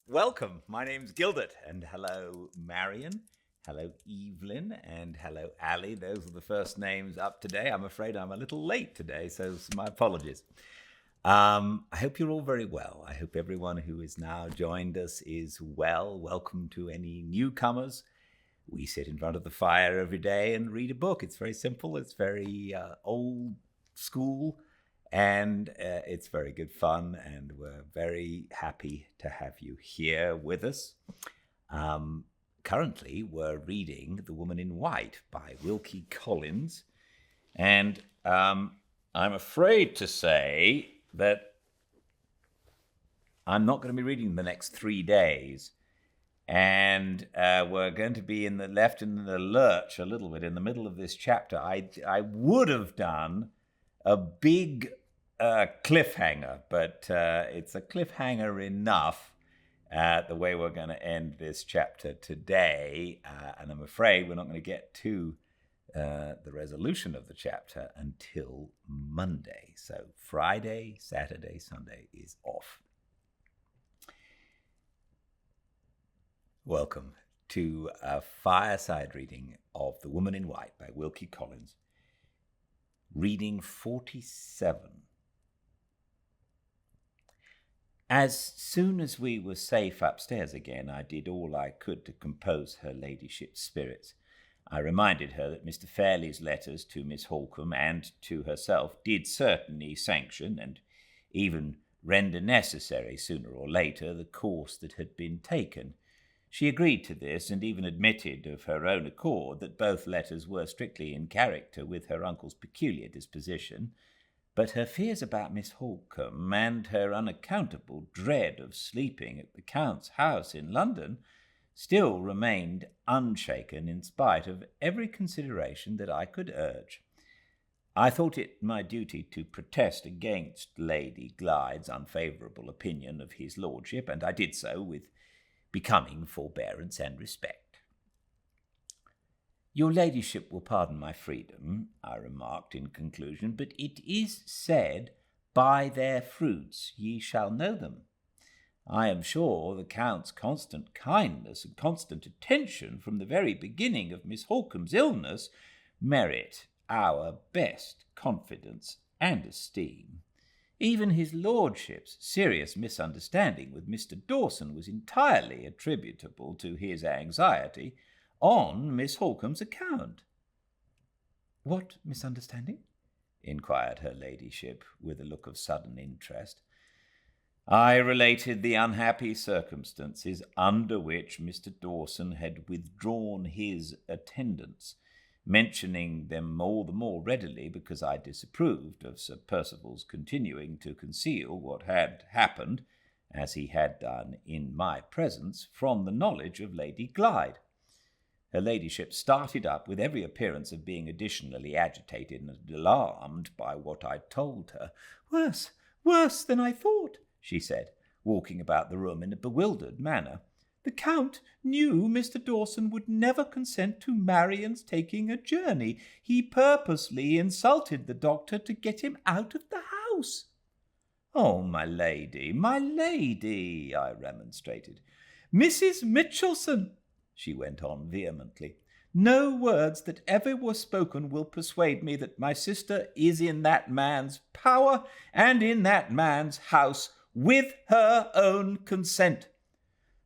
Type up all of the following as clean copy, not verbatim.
Welcome. My name's Gildart, and hello, Marion. Hello, Evelyn, and hello, Ali. Those are the first names up today. I'm afraid I'm a little late today, so my apologies. I hope you're all very well. I hope everyone who has now joined us is well. Welcome to any newcomers. We sit in front of the fire every day and read a book. It's very simple. It's very old school. And it's very good fun, and we're very happy to have you here with us. Currently, we're reading The Woman in White by Wilkie Collins. And I'm afraid to say that I'm not going to be reading the next 3 days. And we're going to be left in the lurch a little bit in the middle of this chapter. I would have done a big cliffhanger, but it's a cliffhanger enough the way we're going to end this chapter today. And I'm afraid we're not going to get to the resolution of the chapter until Monday. So Friday, Saturday, Sunday is off. Welcome to a fireside reading of The Woman in White by Wilkie Collins. Reading 47. As soon as we were safe upstairs again, I did all I could to compose her ladyship's spirits. I reminded her that Mr. Fairley's letters to Miss Holcombe and to herself did certainly sanction and even render necessary sooner or later the course that had been taken. She agreed to this, and even admitted of her own accord that both letters were strictly in character with her uncle's peculiar disposition, but her fears about Miss Holcombe and her unaccountable dread of sleeping at the Count's house in London still remained unshaken in spite of every consideration that I could urge. I thought it my duty to protest against Lady Glyde's unfavourable opinion of his lordship, and I did so with becoming forbearance and respect. Your ladyship will pardon my freedom, I remarked in conclusion, but it is said, by their fruits ye shall know them. I am sure the Count's constant kindness and constant attention from the very beginning of Miss Holcombe's illness merit our best confidence and esteem. Even his lordship's serious misunderstanding with Mr. Dawson was entirely attributable to his anxiety on Miss Holcombe's account. What misunderstanding? Inquired her ladyship with a look of sudden interest. I related the unhappy circumstances under which Mr. Dawson had withdrawn his attendance, mentioning them all the more readily because I disapproved of Sir Percival's continuing to conceal what had happened, as he had done in my presence, from the knowledge of Lady Glyde. Her ladyship started up with every appearance of being additionally agitated and alarmed by what I told her. Worse than I thought, she said, walking about the room in a bewildered manner. The Count knew Mr. Dawson would never consent to Marion's taking a journey. He purposely insulted the doctor to get him out of the house. Oh, my lady, I remonstrated. Mrs. Mitchelson, she went on vehemently, no words that ever were spoken will persuade me that my sister is in that man's power and in that man's house with her own consent.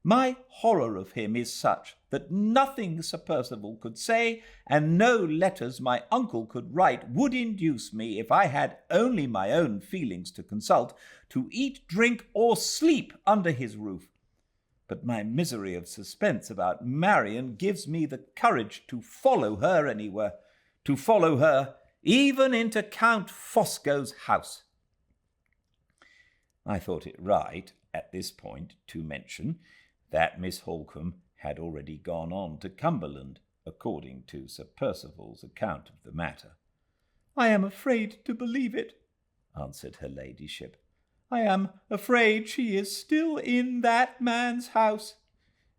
My horror of him is such that nothing Sir Percival could say and no letters my uncle could write would induce me, if I had only my own feelings to consult, to eat, drink, or sleep under his roof. But my misery of suspense about Marion gives me the courage to follow her anywhere, to follow her even into Count Fosco's house. I thought it right at this point to mention that Miss Holcombe had already gone on to Cumberland, according to Sir Percival's account of the matter. I am afraid to believe it, answered her ladyship. I am afraid she is still in that man's house.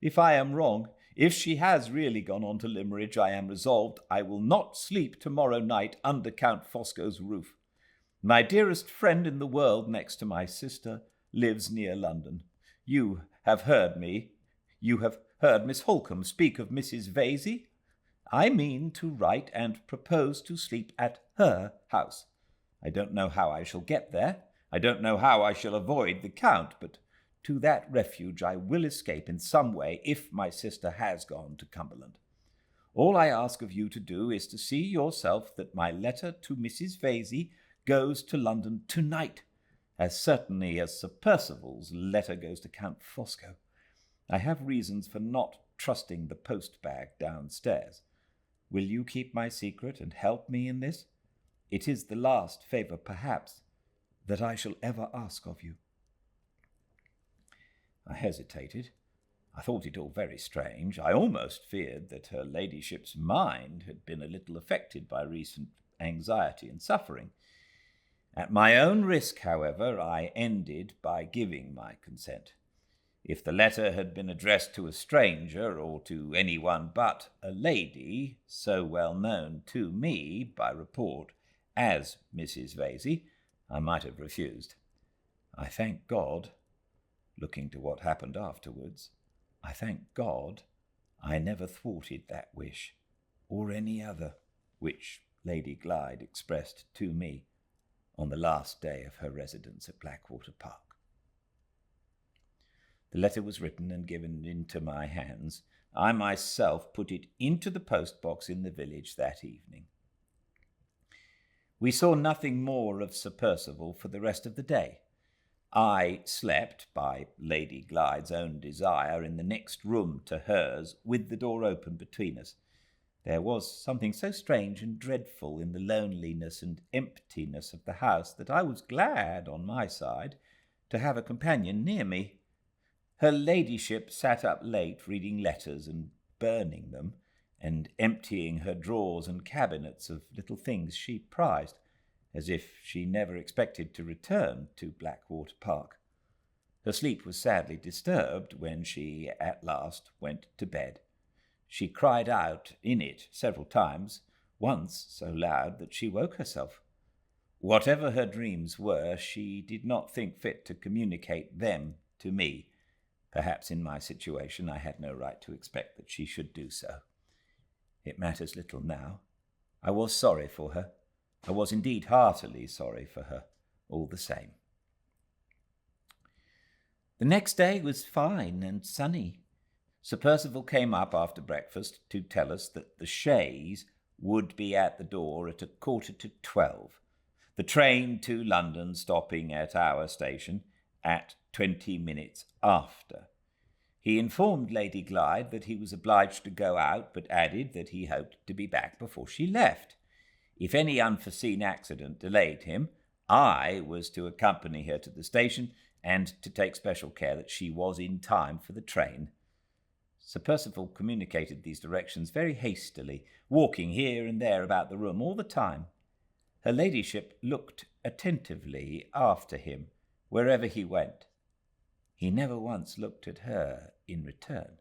If I am wrong, if she has really gone on to Limmeridge, I am resolved I will not sleep tomorrow night under Count Fosco's roof. My dearest friend in the world, next to my sister, lives near London. You have heard Miss Holcombe speak of Mrs. Vasey. I mean to write and propose to sleep at her house. I don't know how I shall get there. I don't know how I shall avoid the Count, but to that refuge I will escape in some way if my sister has gone to Cumberland. All I ask of you to do is to see yourself that my letter to Mrs. Vasey goes to London tonight, as certainly as Sir Percival's letter goes to Count Fosco. I have reasons for not trusting the post-bag downstairs. Will you keep my secret and help me in this? It is the last favour, perhaps, that I shall ever ask of you. I hesitated. I thought it all very strange. I almost feared that her ladyship's mind had been a little affected by recent anxiety and suffering. At my own risk, however, I ended by giving my consent. If the letter had been addressed to a stranger or to anyone but a lady, so well known to me by report as Mrs. Vasey, I might have refused. I thank God, looking to what happened afterwards, I thank God I never thwarted that wish, or any other, which Lady Glyde expressed to me on the last day of her residence at Blackwater Park. The letter was written and given into my hands. I myself put it into the post-box in the village that evening. We saw nothing more of Sir Percival for the rest of the day. I slept, by Lady Glyde's own desire, in the next room to hers, with the door open between us. There was something so strange and dreadful in the loneliness and emptiness of the house that I was glad, on my side, to have a companion near me. Her ladyship sat up late reading letters and burning them, and emptying her drawers and cabinets of little things she prized, as if she never expected to return to Blackwater Park. Her sleep was sadly disturbed when she at last went to bed. She cried out in it several times, once so loud that she woke herself. Whatever her dreams were, she did not think fit to communicate them to me. Perhaps in my situation I had no right to expect that she should do so. It matters little now. I was sorry for her. I was indeed heartily sorry for her, all the same. The next day was fine and sunny. Sir Percival came up after breakfast to tell us that the chaise would be at the door at 11:45, the train to London stopping at our station at 20 minutes after. He informed Lady Glyde that he was obliged to go out, but added that he hoped to be back before she left. If any unforeseen accident delayed him, I was to accompany her to the station and to take special care that she was in time for the train. Sir Percival communicated these directions very hastily, walking here and there about the room all the time. Her ladyship looked attentively after him wherever he went. He never once looked at her in return.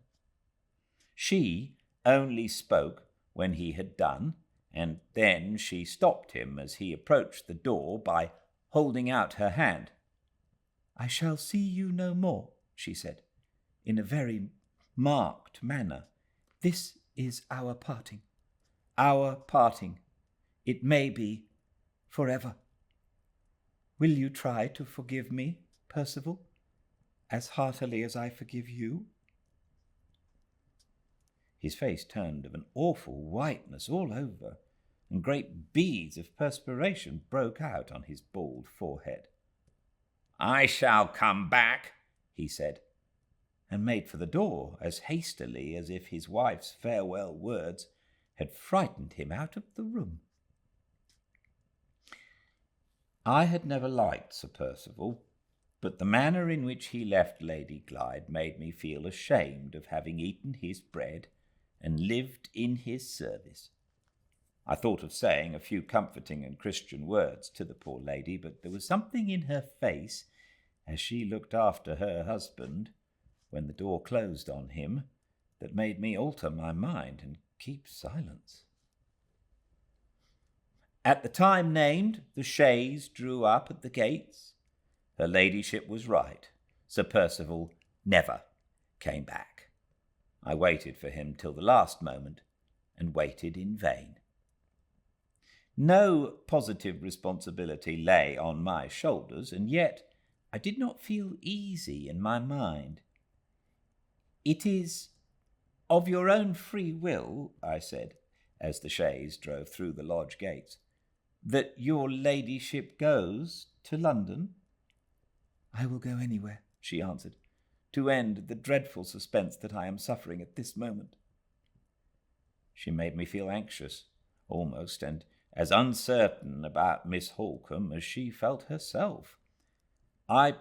She only spoke when he had done, and then she stopped him as he approached the door by holding out her hand. "I shall see you no more," she said, in a very marked manner. "This is our parting. Our parting. It may be forever. Will you try to forgive me, Percival, as heartily as I forgive you?" His face turned of an awful whiteness all over, and great beads of perspiration broke out on his bald forehead. "I shall come back," he said, and made for the door as hastily as if his wife's farewell words had frightened him out of the room. I had never liked Sir Percival, but the manner in which he left Lady Glyde made me feel ashamed of having eaten his bread and lived in his service. I thought of saying a few comforting and Christian words to the poor lady, but there was something in her face as she looked after her husband when the door closed on him that made me alter my mind and keep silence. At the time named, the chaise drew up at the gates. Her ladyship was right. Sir Percival never came back. I waited for him till the last moment, and waited in vain. No positive responsibility lay on my shoulders, and yet I did not feel easy in my mind. "It is of your own free will," I said, as the chaise drove through the lodge gates, "that your ladyship goes to London?" "I will go anywhere," she answered, "to end the dreadful suspense that I am suffering at this moment." She made me feel anxious, almost, and as uncertain about Miss Holcombe as she felt herself. I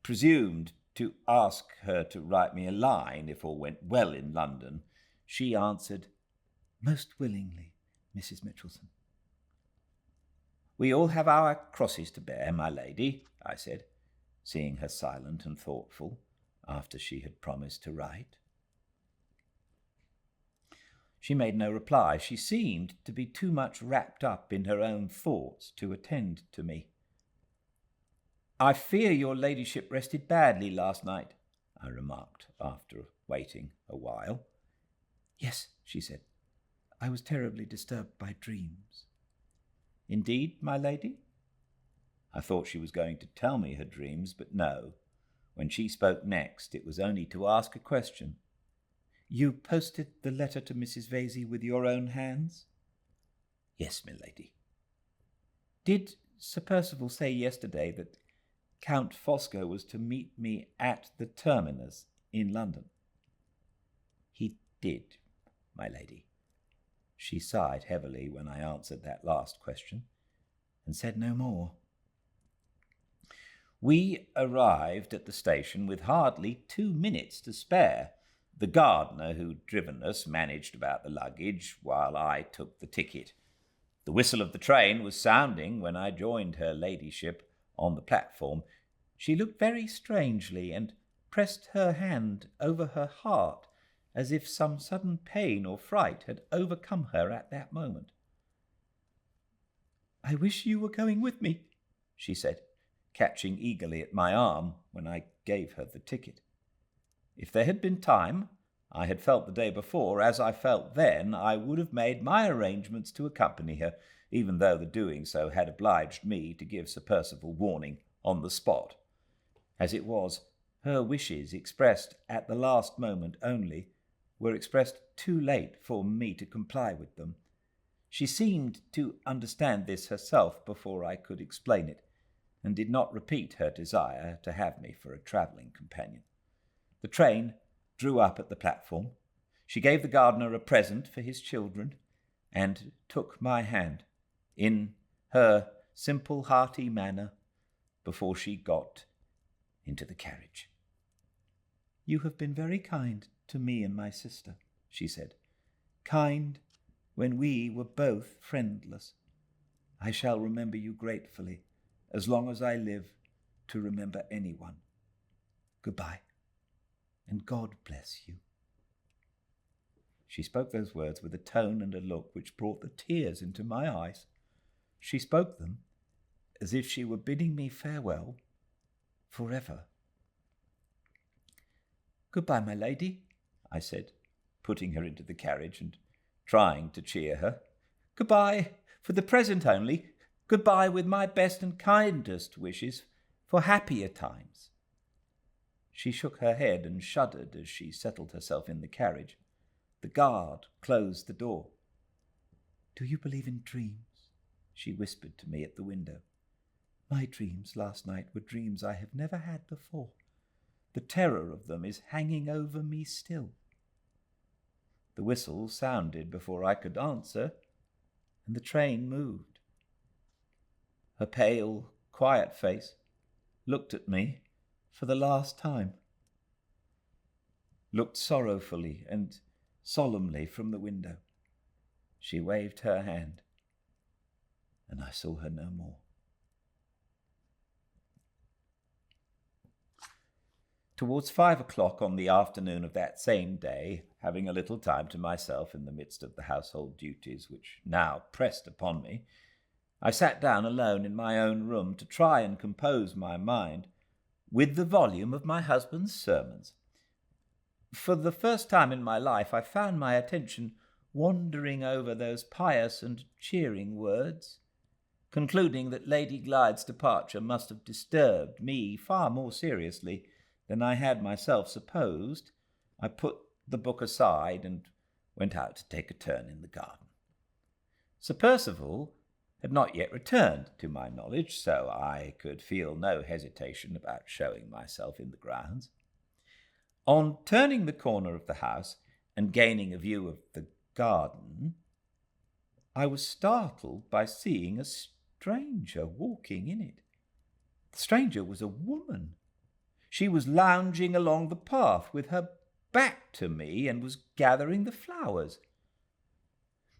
presumed to ask her to write me a line if all went well in London. She answered, "Most willingly, Mrs. Mitchelson." "We all have our crosses to bear, my lady," I said, seeing her silent and thoughtful after she had promised to write. She made no reply. She seemed to be too much wrapped up in her own thoughts to attend to me. "I fear your ladyship rested badly last night," I remarked after waiting a while. "Yes," she said, "I was terribly disturbed by dreams." "Indeed, my lady?" I thought she was going to tell me her dreams, but no. When she spoke next, it was only to ask a question. "You posted the letter to Mrs. Vesey with your own hands?" "Yes, my lady." "Did Sir Percival say yesterday that Count Fosco was to meet me at the terminus in London?" "He did, my lady." She sighed heavily when I answered that last question, and said no more. We arrived at the station with hardly 2 minutes to spare. The gardener who'd driven us managed about the luggage, while I took the ticket. The whistle of the train was sounding when I joined her ladyship on the platform. She looked very strangely, and pressed her hand over her heart, as if some sudden pain or fright had overcome her at that moment. "I wish you were going with me," she said, catching eagerly at my arm when I gave her the ticket. If there had been time, I had felt the day before, as I felt then, I would have made my arrangements to accompany her, even though the doing so had obliged me to give Sir Percival warning on the spot. As it was, her wishes, expressed at the last moment only, were expressed too late for me to comply with them. She seemed to understand this herself before I could explain it, and did not repeat her desire to have me for a travelling companion. The train drew up at the platform. She gave the gardener a present for his children, and took my hand in her simple, hearty manner before she got into the carriage. "You have been very kind to me and my sister," she said. "Kind when we were both friendless. I shall remember you gratefully, as long as I live to remember anyone. Goodbye, and God bless you." She spoke those words with a tone and a look which brought the tears into my eyes. She spoke them as if she were bidding me farewell forever. "Goodbye, my lady," I said, putting her into the carriage and trying to cheer her. "Goodbye, for the present only. Goodbye with my best and kindest wishes for happier times." She shook her head and shuddered as she settled herself in the carriage. The guard closed the door. "Do you believe in dreams?" she whispered to me at the window. "My dreams last night were dreams I have never had before. The terror of them is hanging over me still." The whistle sounded before I could answer, and the train moved. Her pale, quiet face looked at me for the last time, looked sorrowfully and solemnly from the window. She waved her hand, and I saw her no more. Towards 5 o'clock on the afternoon of that same day, having a little time to myself in the midst of the household duties which now pressed upon me, I sat down alone in my own room to try and compose my mind, with the volume of my husband's sermons. For the first time in my life, I found my attention wandering over those pious and cheering words, concluding that Lady Glyde's departure must have disturbed me far more seriously than I had myself supposed. I put the book aside and went out to take a turn in the garden. Sir Percival had not yet returned, to my knowledge, so I could feel no hesitation about showing myself in the grounds. On turning the corner of the house and gaining a view of the garden, I was startled by seeing a stranger walking in it. The stranger was a woman. She was lounging along the path with her back to me and was gathering the flowers.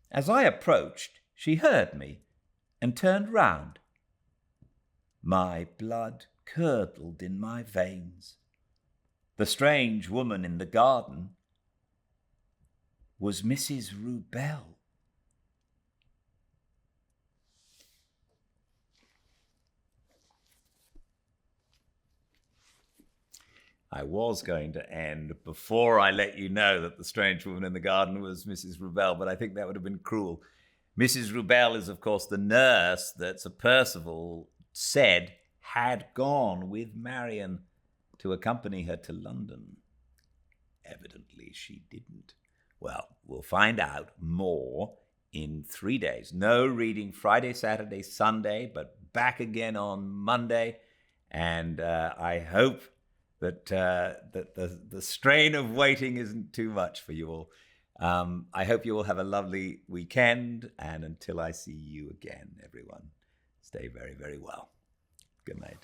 As I approached, she heard me and turned round. My blood curdled in my veins. The strange woman in the garden was Mrs. Rubel. I was going to end before I let you know that the strange woman in the garden was Mrs. Rubel, but I think that would have been cruel. Mrs. Rubel is, of course, the nurse that Sir Percival said had gone with Marian to accompany her to London. Evidently, she didn't. Well, we'll find out more in 3 days. No reading Friday, Saturday, Sunday, but back again on Monday. And I hope that the strain of waiting isn't too much for you all. I hope you all have a lovely weekend, and until I see you again, everyone, stay very, very well. Good night.